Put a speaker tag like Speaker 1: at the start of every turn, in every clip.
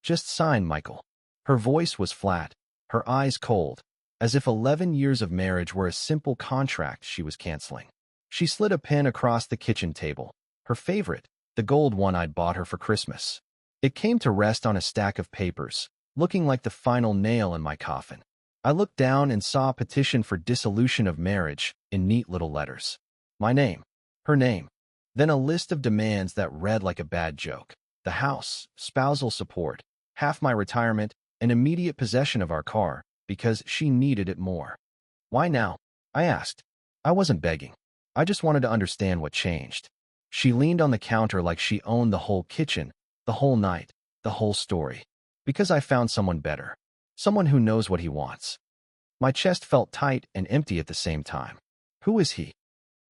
Speaker 1: Just sign, Michael. Her voice was flat, her eyes cold, as if 11 years of marriage were a simple contract she was canceling. She slid a pen across the kitchen table, her favorite, the gold one I'd bought her for Christmas. It came to rest on a stack of papers, looking like the final nail in my coffin. I looked down and saw a petition for dissolution of marriage in neat little letters. My name, her name, then a list of demands that read like a bad joke. The house, spousal support, half my retirement, and immediate possession of our car, because she needed it more. Why now? I asked. I wasn't begging. I just wanted to understand what changed. She leaned on the counter like she owned the whole kitchen, the whole night, the whole story. Because I found someone better. Someone who knows what he wants. My chest felt tight and empty at the same time. Who is he?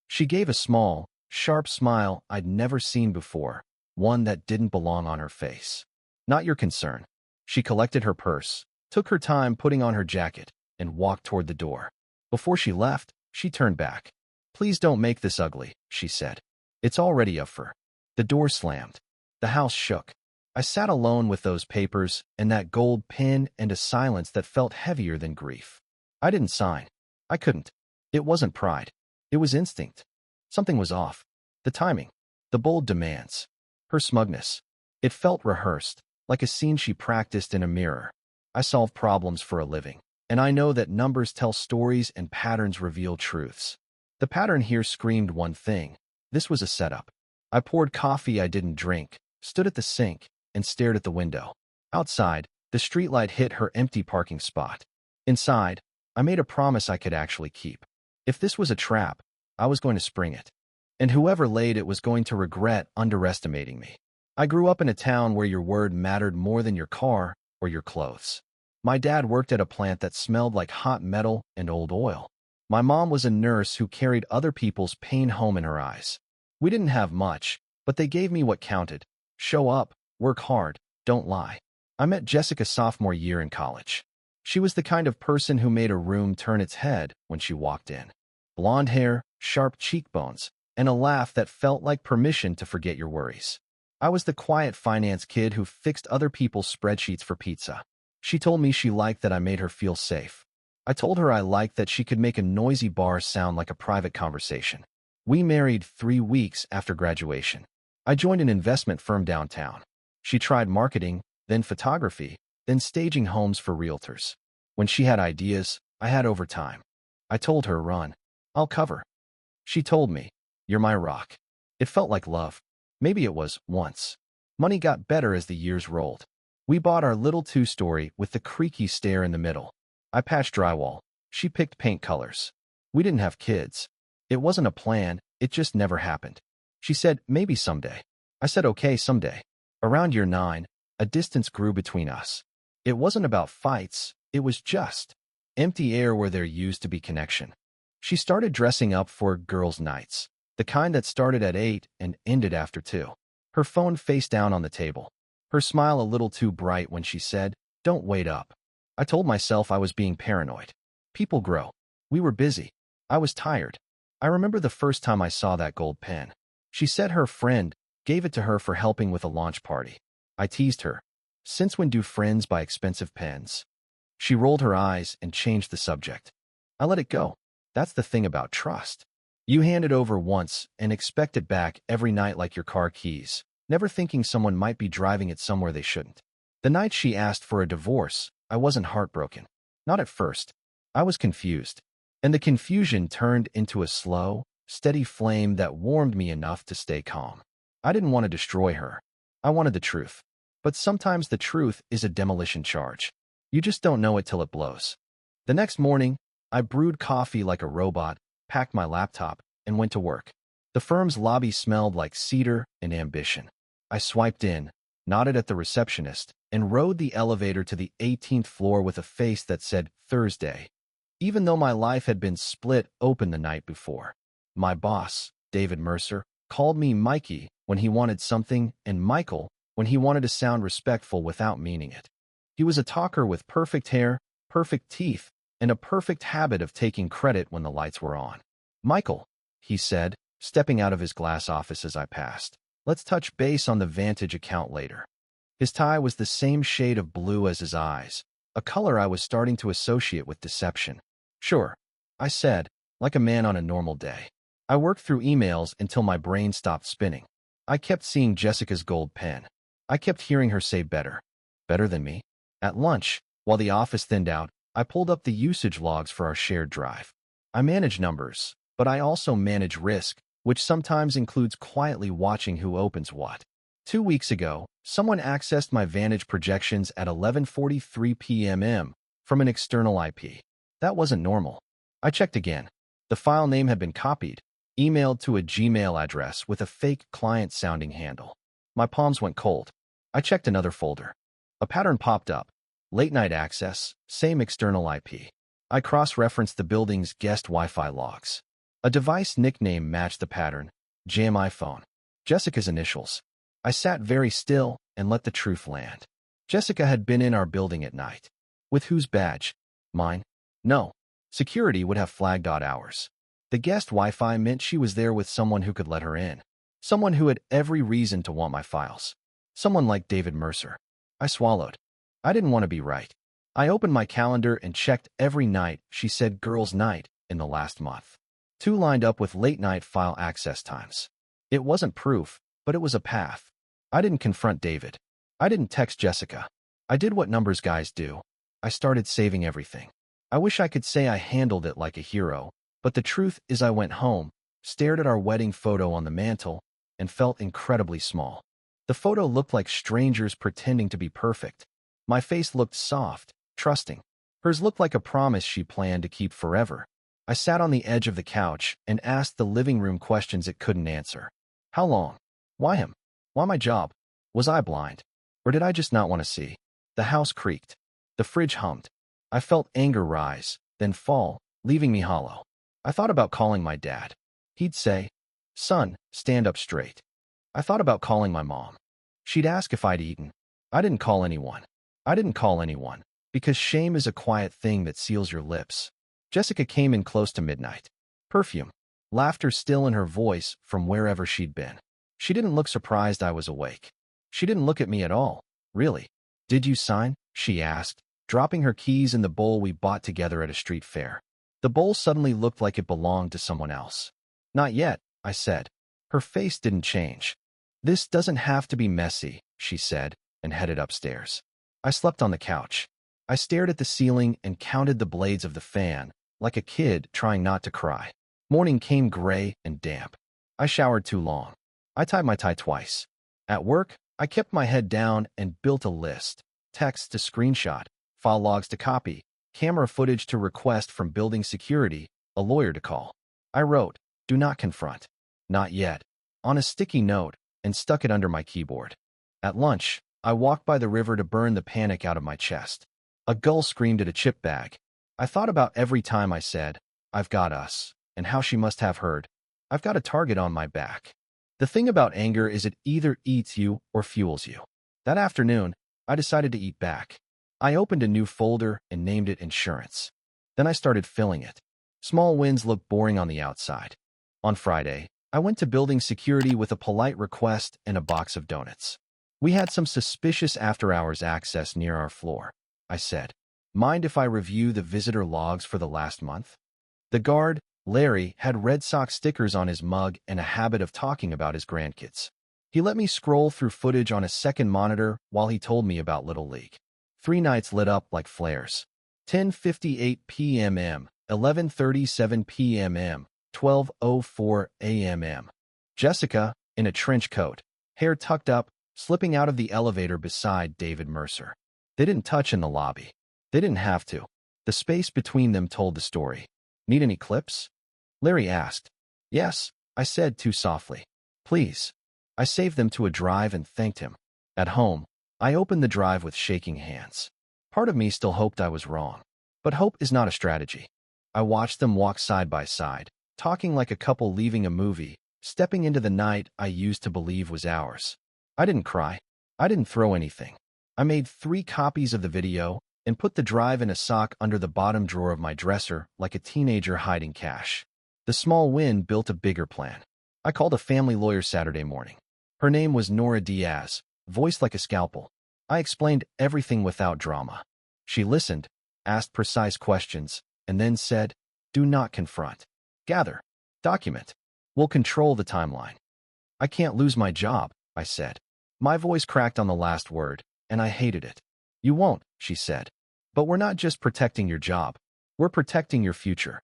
Speaker 1: She gave a small, sharp smile I'd never seen before, one that didn't belong on her face. Not your concern. She collected her purse, took her time putting on her jacket, and walked toward the door. Before she left, she turned back. Please don't make this ugly, she said. It's already up for. The door slammed. The house shook. I sat alone with those papers and that gold pin and a silence that felt heavier than grief. I didn't sign. I couldn't. It wasn't pride. It was instinct. Something was off. The timing. The bold demands. Her smugness. It felt rehearsed, like a scene she practiced in a mirror. I solve problems for a living, and I know that numbers tell stories and patterns reveal truths. The pattern here screamed one thing. This was a setup. I poured coffee I didn't drink, stood at the sink, and stared at the window. Outside, the streetlight hit her empty parking spot. Inside, I made a promise I could actually keep. If this was a trap, I was going to spring it. And whoever laid it was going to regret underestimating me. I grew up in a town where your word mattered more than your car or your clothes. My dad worked at a plant that smelled like hot metal and old oil. My mom was a nurse who carried other people's pain home in her eyes. We didn't have much, but they gave me what counted. Show up, work hard, don't lie. I met Jessica sophomore year in college. She was the kind of person who made a room turn its head when she walked in. Blonde hair, sharp cheekbones, and a laugh that felt like permission to forget your worries. I was the quiet finance kid who fixed other people's spreadsheets for pizza. She told me she liked that I made her feel safe. I told her I liked that she could make a noisy bar sound like a private conversation. We married 3 weeks after graduation. I joined an investment firm downtown. She tried marketing, then photography, then staging homes for realtors. When she had ideas, I had overtime. I told her, run. I'll cover. She told me, you're my rock. It felt like love. Maybe it was, once. Money got better as the years rolled. We bought our little 2-story with the creaky stair in the middle. I patched drywall. She picked paint colors. We didn't have kids. It wasn't a plan, it just never happened. She said, maybe someday. I said, okay, someday. Around year 9, a distance grew between us. It wasn't about fights, it was just empty air where there used to be connection. She started dressing up for girls' nights, the kind that started at 8 and ended after 2. Her phone face down on the table. Her smile a little too bright when she said, don't wait up. I told myself I was being paranoid. People grow. We were busy. I was tired. I remember the first time I saw that gold pen. She said her friend gave it to her for helping with a launch party. I teased her. Since when do friends buy expensive pens? She rolled her eyes and changed the subject. I let it go. That's the thing about trust. You hand it over once and expect it back every night like your car keys, never thinking someone might be driving it somewhere they shouldn't. The night she asked for a divorce, I wasn't heartbroken. Not at first. I was confused. And the confusion turned into a slow, steady flame that warmed me enough to stay calm. I didn't want to destroy her. I wanted the truth. But sometimes the truth is a demolition charge. You just don't know it till it blows. The next morning, I brewed coffee like a robot, packed my laptop, and went to work. The firm's lobby smelled like cedar and ambition. I swiped in, nodded at the receptionist, and rode the elevator to the 18th floor with a face that said Thursday, even though my life had been split open the night before. My boss, David Mercer, called me Mikey when he wanted something and Michael when he wanted to sound respectful without meaning it. He was a talker with perfect hair, perfect teeth, and a perfect habit of taking credit when the lights were on. Michael, he said, stepping out of his glass office as I passed, let's touch base on the Vantage account later. His tie was the same shade of blue as his eyes, a color I was starting to associate with deception. Sure, I said, like a man on a normal day. I worked through emails until my brain stopped spinning. I kept seeing Jessica's gold pen. I kept hearing her say better. Better than me? At lunch, while the office thinned out, I pulled up the usage logs for our shared drive. I manage numbers, but I also manage risk, which sometimes includes quietly watching who opens what. 2 weeks ago, someone accessed my Vantage projections at 11:43 p.m. from an external IP. That wasn't normal. I checked again. The file name had been copied, emailed to a Gmail address with a fake client-sounding handle. My palms went cold. I checked another folder. A pattern popped up. Late-night access, same external IP. I cross-referenced the building's guest Wi-Fi logs. A device nickname matched the pattern, Jam iPhone. Jessica's initials. I sat very still and let the truth land. Jessica had been in our building at night. With whose badge? Mine? No. Security would have flagged odd hours. The guest Wi-Fi meant she was there with someone who could let her in. Someone who had every reason to want my files. Someone like David Mercer. I swallowed. I didn't want to be right. I opened my calendar and checked every night she said girls' night in the last month. 2 lined up with late-night file access times. It wasn't proof, but it was a path. I didn't confront David. I didn't text Jessica. I did what numbers guys do. I started saving everything. I wish I could say I handled it like a hero, but the truth is I went home, stared at our wedding photo on the mantle, and felt incredibly small. The photo looked like strangers pretending to be perfect. My face looked soft, trusting. Hers looked like a promise she planned to keep forever. I sat on the edge of the couch and asked the living room questions it couldn't answer. How long? Why him? Why my job? Was I blind? Or did I just not want to see? The house creaked. The fridge hummed. I felt anger rise, then fall, leaving me hollow. I thought about calling my dad. He'd say, "Son, stand up straight." I thought about calling my mom. She'd ask if I'd eaten. I didn't call anyone. I didn't call anyone, because shame is a quiet thing that seals your lips. Jessica came in close to midnight. Perfume. Laughter still in her voice from wherever she'd been. She didn't look surprised I was awake. She didn't look at me at all. Really? Did you sign? She asked, dropping her keys in the bowl we bought together at a street fair. The bowl suddenly looked like it belonged to someone else. Not yet, I said. Her face didn't change. This doesn't have to be messy, she said, and headed upstairs. I slept on the couch. I stared at the ceiling and counted the blades of the fan, like a kid trying not to cry. Morning came gray and damp. I showered too long. I tied my tie twice. At work, I kept my head down and built a list. Texts to screenshot, file logs to copy, camera footage to request from building security, a lawyer to call. I wrote, "Do not confront. Not yet," on a sticky note and stuck it under my keyboard. At lunch, I walked by the river to burn the panic out of my chest. A gull screamed at a chip bag. I thought about every time I said, "I've got us," and how she must have heard, "I've got a target on my back." The thing about anger is it either eats you or fuels you. That afternoon, I decided to eat back. I opened a new folder and named it Insurance. Then I started filling it. Small wins look boring on the outside. On Friday, I went to building security with a polite request and a box of donuts. We had some suspicious after-hours access near our floor. I said, "Mind if I review the visitor logs for the last month?" The guard, Larry, had Red Sox stickers on his mug and a habit of talking about his grandkids. He let me scroll through footage on a second monitor while he told me about Little League. 3 nights lit up like flares. 10:58 p.m., 11:37 p.m., 12:04 a.m. Jessica, in a trench coat, hair tucked up, slipping out of the elevator beside David Mercer. They didn't touch in the lobby. They didn't have to. The space between them told the story. "Need any clips?" Larry asked. "Yes," I said too softly. "Please." I saved them to a drive and thanked him. At home, I opened the drive with shaking hands. Part of me still hoped I was wrong. But hope is not a strategy. I watched them walk side by side, talking like a couple leaving a movie, stepping into the night I used to believe was ours. I didn't cry. I didn't throw anything. I made 3 copies of the video and put the drive in a sock under the bottom drawer of my dresser like a teenager hiding cash. The small win built a bigger plan. I called a family lawyer Saturday morning. Her name was Nora Diaz, voiced like a scalpel. I explained everything without drama. She listened, asked precise questions, and then said, "Do not confront. Gather. Document. We'll control the timeline." "I can't lose my job," I said. My voice cracked on the last word, and I hated it. "You won't," she said. "But we're not just protecting your job. We're protecting your future."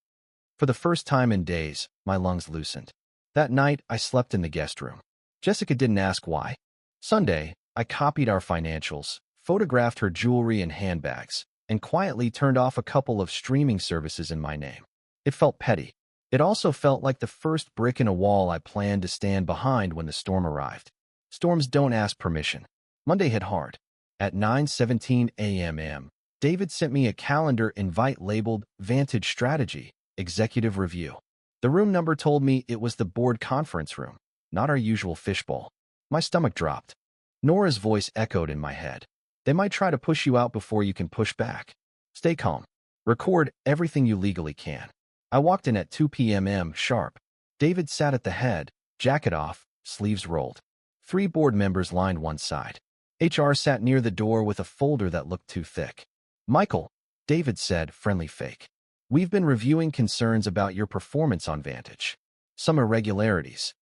Speaker 1: For the first time in days, my lungs loosened. That night, I slept in the guest room. Jessica didn't ask why. Sunday, I copied our financials, photographed her jewelry and handbags, and quietly turned off a couple of streaming services in my name. It felt petty. It also felt like the first brick in a wall I planned to stand behind when the storm arrived. Storms don't ask permission. Monday hit hard. At 9:17 a.m., David sent me a calendar invite labeled Vantage Strategy, Executive Review. The room number told me it was the board conference room, not our usual fishbowl. My stomach dropped. Nora's voice echoed in my head. "They might try to push you out before you can push back. Stay calm. Record everything you legally can." I walked in at 2 p.m. sharp. David sat at the head, jacket off, sleeves rolled. 3 board members lined one side. HR sat near the door with a folder that looked too thick. "Michael," David said, friendly fake. "We've been reviewing concerns about your performance on Vantage. Some irregularities."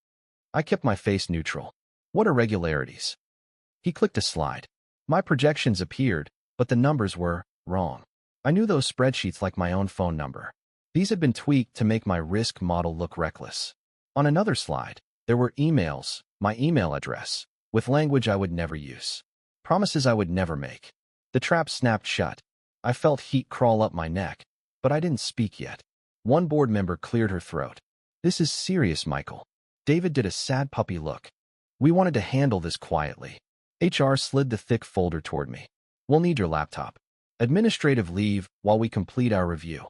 Speaker 1: I kept my face neutral. "What irregularities?" He clicked a slide. My projections appeared, but the numbers were wrong. I knew those spreadsheets like my own phone number. These had been tweaked to make my risk model look reckless. On another slide, there were emails, my email address, with language I would never use. Promises I would never make. The trap snapped shut. I felt heat crawl up my neck, but I didn't speak yet. One board member cleared her throat. "This is serious, Michael." David did a sad puppy look. "We wanted to handle this quietly." HR slid the thick folder toward me. "We'll need your laptop. Administrative leave while we complete our review."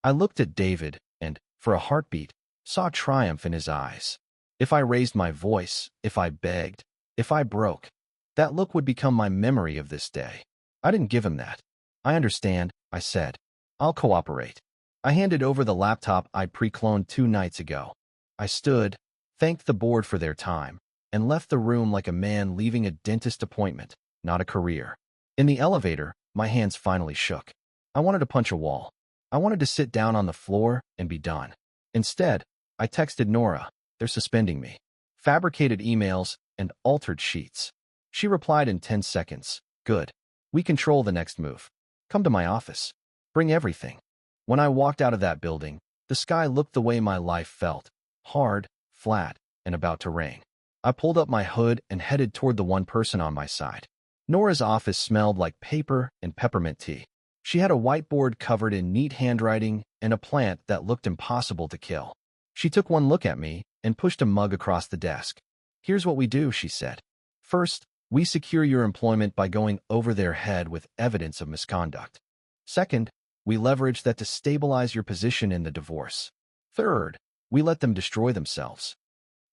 Speaker 1: I looked at David and, for a heartbeat, saw triumph in his eyes. If I raised my voice, if I begged, if I broke, that look would become my memory of this day. I didn't give him that. "I understand," I said. "I'll cooperate." I handed over the laptop I'd pre-cloned 2 nights ago. I stood, thanked the board for their time, and left the room like a man leaving a dentist appointment, not a career. In the elevator, my hands finally shook. I wanted to punch a wall. I wanted to sit down on the floor and be done. Instead, I texted Nora, "They're suspending me." Fabricated emails and altered sheets. She replied in 10 seconds, "Good. We control the next move. Come to my office. Bring everything." When I walked out of that building, the sky looked the way my life felt, hard, flat, and about to rain. I pulled up my hood and headed toward the one person on my side. Nora's office smelled like paper and peppermint tea. She had a whiteboard covered in neat handwriting and a plant that looked impossible to kill. She took one look at me and pushed a mug across the desk. "Here's what we do," she said. "First, we secure your employment by going over their head with evidence of misconduct. Second, we leverage that to stabilize your position in the divorce. Third, we let them destroy themselves."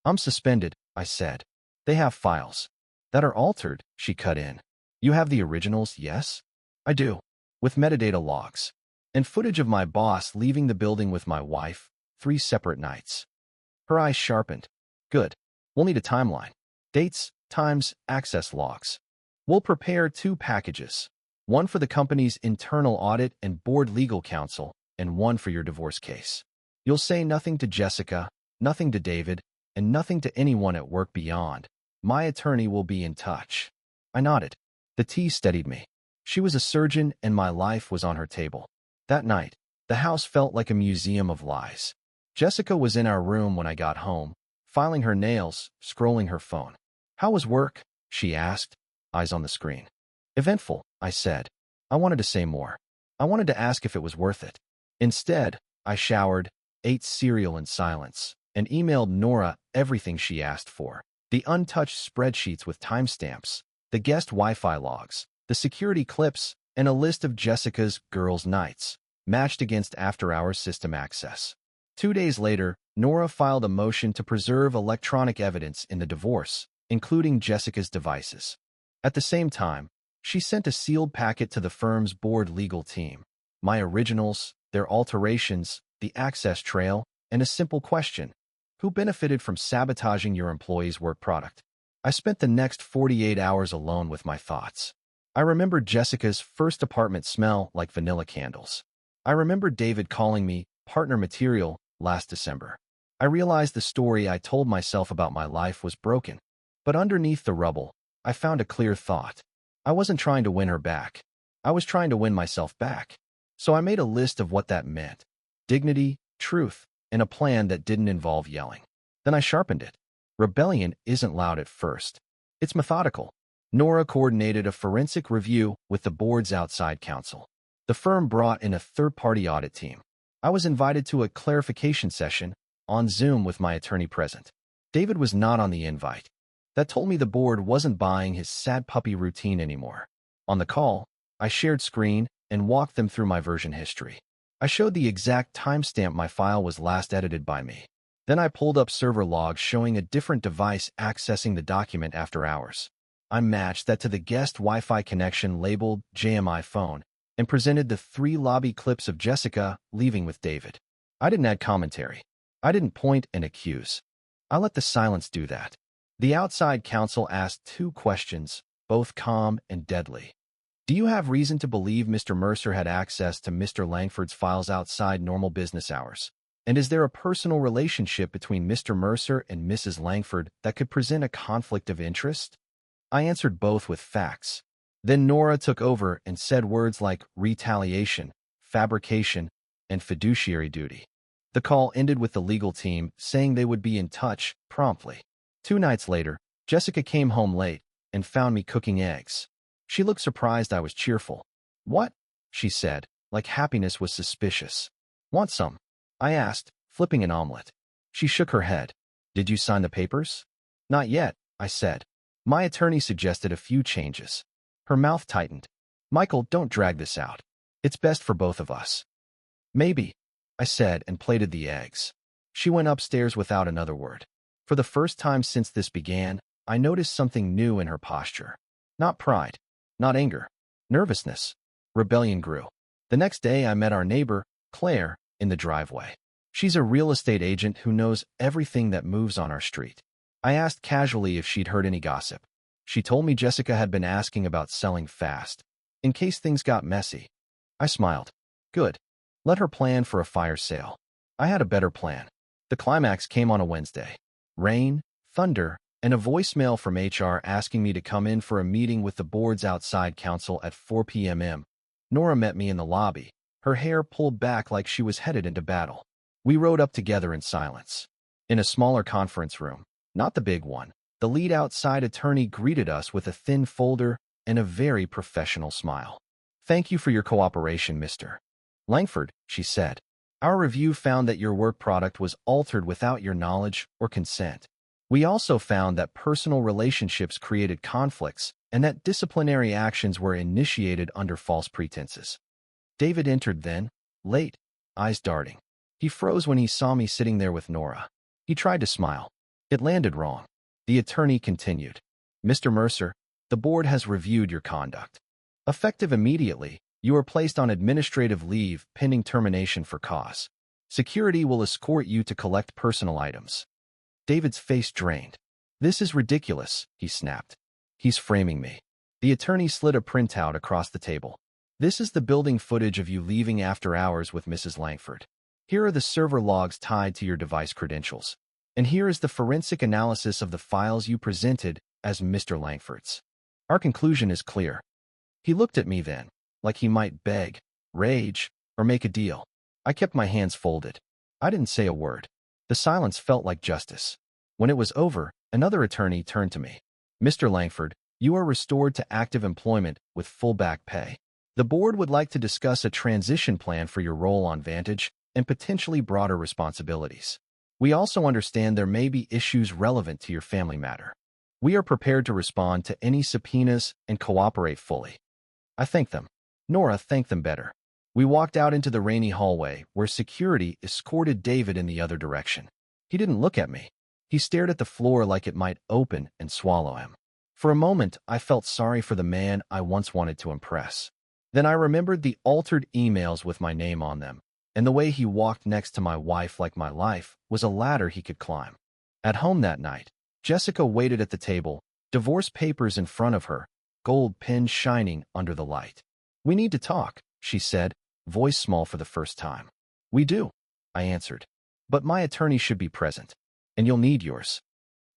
Speaker 1: "I'm suspended," I said. "They have files that are altered," she cut in. "You have the originals, yes?" "I do. With metadata logs. And footage of my boss leaving the building with my wife, 3 separate nights." Her eyes sharpened. "Good. We'll need a timeline. Dates, times, access logs. We'll prepare 2 packages. One for the company's internal audit and board legal counsel, and one for your divorce case. You'll say nothing to Jessica, nothing to David, and nothing to anyone at work beyond. My attorney will be in touch." I nodded. The tea steadied me. She was a surgeon and my life was on her table. That night, the house felt like a museum of lies. Jessica was in our room when I got home, filing her nails, scrolling her phone. "How was work?" she asked, eyes on the screen. "Eventful," I said. I wanted to say more. I wanted to ask if it was worth it. Instead, I showered, ate cereal in silence, and emailed Nora everything she asked for. The untouched spreadsheets with timestamps, the guest Wi-Fi logs, the security clips, and a list of Jessica's girls' nights, matched against after-hours system access. 2 days later, Nora filed a motion to preserve electronic evidence in the divorce, including Jessica's devices. At the same time, she sent a sealed packet to the firm's board legal team. My originals, their alterations, the access trail, and a simple question: who benefited from sabotaging your employee's work product? I spent the next 48 hours alone with my thoughts. I remembered Jessica's first apartment smell like vanilla candles. I remembered David calling me partner material last December. I realized the story I told myself about my life was broken. But underneath the rubble, I found a clear thought. I wasn't trying to win her back. I was trying to win myself back. So I made a list of what that meant. Dignity, truth, and a plan that didn't involve yelling. Then I sharpened it. Rebellion isn't loud at first. It's methodical. Nora coordinated a forensic review with the board's outside counsel. The firm brought in a third-party audit team. I was invited to a clarification session on Zoom with my attorney present. David was not on the invite. That told me the board wasn't buying his sad puppy routine anymore. On the call, I shared screen and walked them through my version history. I showed the exact timestamp my file was last edited by me. Then I pulled up server logs showing a different device accessing the document after hours. I matched that to the guest Wi-Fi connection labeled JMI phone and presented the 3 lobby clips of Jessica leaving with David. I didn't add commentary. I didn't point and accuse. I let the silence do that. The outside counsel asked 2 questions, both calm and deadly. Do you have reason to believe Mr. Mercer had access to Mr. Langford's files outside normal business hours? And is there a personal relationship between Mr. Mercer and Mrs. Langford that could present a conflict of interest? I answered both with facts. Then Nora took over and said words like retaliation, fabrication, and fiduciary duty. The call ended with the legal team saying they would be in touch promptly. 2 nights later, Jessica came home late and found me cooking eggs. She looked surprised I was cheerful. "What?" she said, like happiness was suspicious. "Want some?" I asked, flipping an omelet. She shook her head. "Did you sign the papers?" "Not yet," I said. My attorney suggested a few changes. Her mouth tightened. "Michael, don't drag this out. It's best for both of us." "Maybe," I said and plated the eggs. She went upstairs without another word. For the first time since this began, I noticed something new in her posture. Not pride. Not anger. Nervousness. Rebellion grew. The next day I met our neighbor, Claire, in the driveway. She's a real estate agent who knows everything that moves on our street. I asked casually if she'd heard any gossip. She told me Jessica had been asking about selling fast, in case things got messy. I smiled. Good. Let her plan for a fire sale. I had a better plan. The climax came on a Wednesday. Rain, thunder, and a voicemail from HR asking me to come in for a meeting with the board's outside counsel at 4 p.m. Nora met me in the lobby, her hair pulled back like she was headed into battle. We rode up together in silence. In a smaller conference room, not the big one, the lead outside attorney greeted us with a thin folder and a very professional smile. "Thank you for your cooperation, Mr. Langford," she said. "Our review found that your work product was altered without your knowledge or consent. We also found that personal relationships created conflicts and that disciplinary actions were initiated under false pretenses." David entered then, late, eyes darting. He froze when he saw me sitting there with Nora. He tried to smile. It landed wrong. The attorney continued. "Mr. Mercer, the board has reviewed your conduct. Effective immediately, you are placed on administrative leave pending termination for cause. Security will escort you to collect personal items." David's face drained. "This is ridiculous," he snapped. "He's framing me." The attorney slid a printout across the table. "This is the building footage of you leaving after hours with Mrs. Langford. Here are the server logs tied to your device credentials. And here is the forensic analysis of the files you presented as Mr. Langford's. Our conclusion is clear." He looked at me then, like he might beg, rage, or make a deal. I kept my hands folded. I didn't say a word. The silence felt like justice. When it was over, another attorney turned to me. "Mr. Langford, you are restored to active employment with full back pay. The board would like to discuss a transition plan for your role on Vantage and potentially broader responsibilities. We also understand there may be issues relevant to your family matter. We are prepared to respond to any subpoenas and cooperate fully." I thanked them. Nora thanked them better. We walked out into the rainy hallway where security escorted David in the other direction. He didn't look at me. He stared at the floor like it might open and swallow him. For a moment, I felt sorry for the man I once wanted to impress. Then I remembered the altered emails with my name on them, and the way he walked next to my wife like my life was a ladder he could climb. At home that night, Jessica waited at the table, divorce papers in front of her, gold pin shining under the light. "We need to talk," she said, voice small for the first time. "We do," I answered. "But my attorney should be present, and you'll need yours."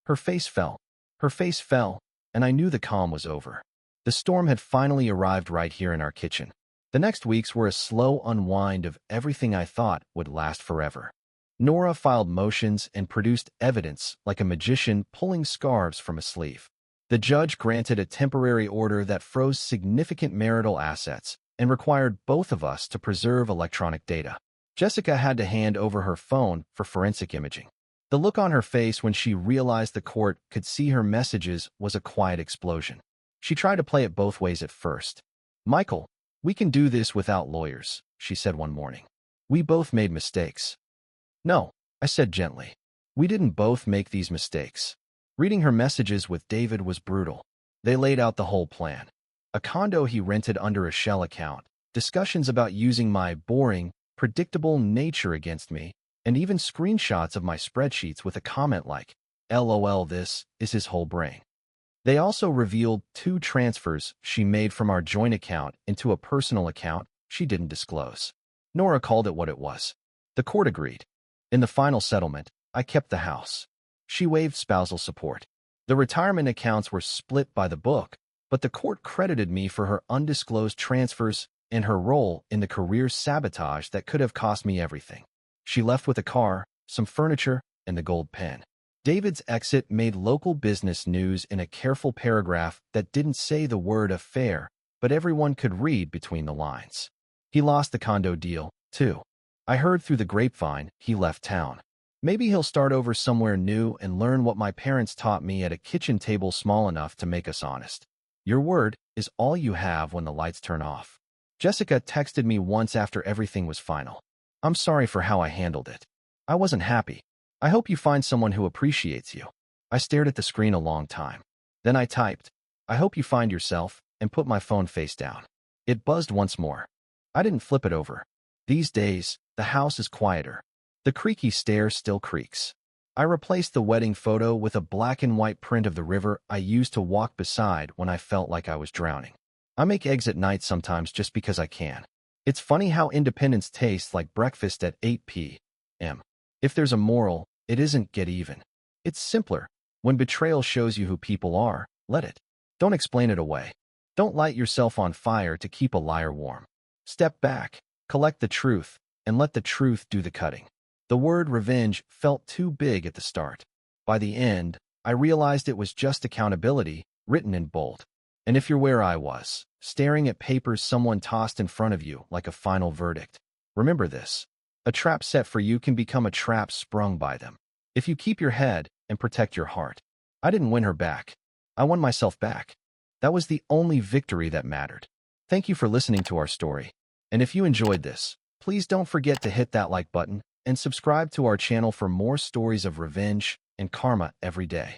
Speaker 1: Her face fell. Her face fell, and I knew the calm was over. The storm had finally arrived right here in our kitchen. The next weeks were a slow unwind of everything I thought would last forever. Nora filed motions and produced evidence like a magician pulling scarves from a sleeve. The judge granted a temporary order that froze significant marital assets and required both of us to preserve electronic data. Jessica had to hand over her phone for forensic imaging. The look on her face when she realized the court could see her messages was a quiet explosion. She tried to play it both ways at first. "Michael, we can do this without lawyers," she said one morning. "We both made mistakes." "No," I said gently. "We didn't both make these mistakes." Reading her messages with David was brutal. They laid out the whole plan. A condo he rented under a shell account, discussions about using my boring, predictable nature against me, and even screenshots of my spreadsheets with a comment like, "LOL, this is his whole brain." They also revealed 2 transfers she made from our joint account into a personal account she didn't disclose. Nora called it what it was. The court agreed. In the final settlement, I kept the house. She waived spousal support. The retirement accounts were split by the book, but the court credited me for her undisclosed transfers and her role in the career sabotage that could have cost me everything. She left with a car, some furniture, and the gold pen. David's exit made local business news in a careful paragraph that didn't say the word affair, but everyone could read between the lines. He lost the condo deal, too. I heard through the grapevine he left town. Maybe he'll start over somewhere new and learn what my parents taught me at a kitchen table small enough to make us honest. Your word is all you have when the lights turn off. Jessica texted me once after everything was final. "I'm sorry for how I handled it. I wasn't happy. I hope you find someone who appreciates you." I stared at the screen a long time. Then I typed, "I hope you find yourself," and put my phone face down. It buzzed once more. I didn't flip it over. These days, the house is quieter. The creaky stair still creaks. I replaced the wedding photo with a black and white print of the river I used to walk beside when I felt like I was drowning. I make eggs at night sometimes just because I can. It's funny how independence tastes like breakfast at 8 p.m. If there's a moral, it isn't get even. It's simpler. When betrayal shows you who people are, let it. Don't explain it away. Don't light yourself on fire to keep a liar warm. Step back, collect the truth, and let the truth do the cutting. The word revenge felt too big at the start. By the end, I realized it was just accountability, written in bold. And if you're where I was, staring at papers someone tossed in front of you like a final verdict, remember this. A trap set for you can become a trap sprung by them. If you keep your head and protect your heart. I didn't win her back. I won myself back. That was the only victory that mattered. Thank you for listening to our story. And if you enjoyed this, please don't forget to hit that like button and subscribe to our channel for more stories of revenge and karma every day.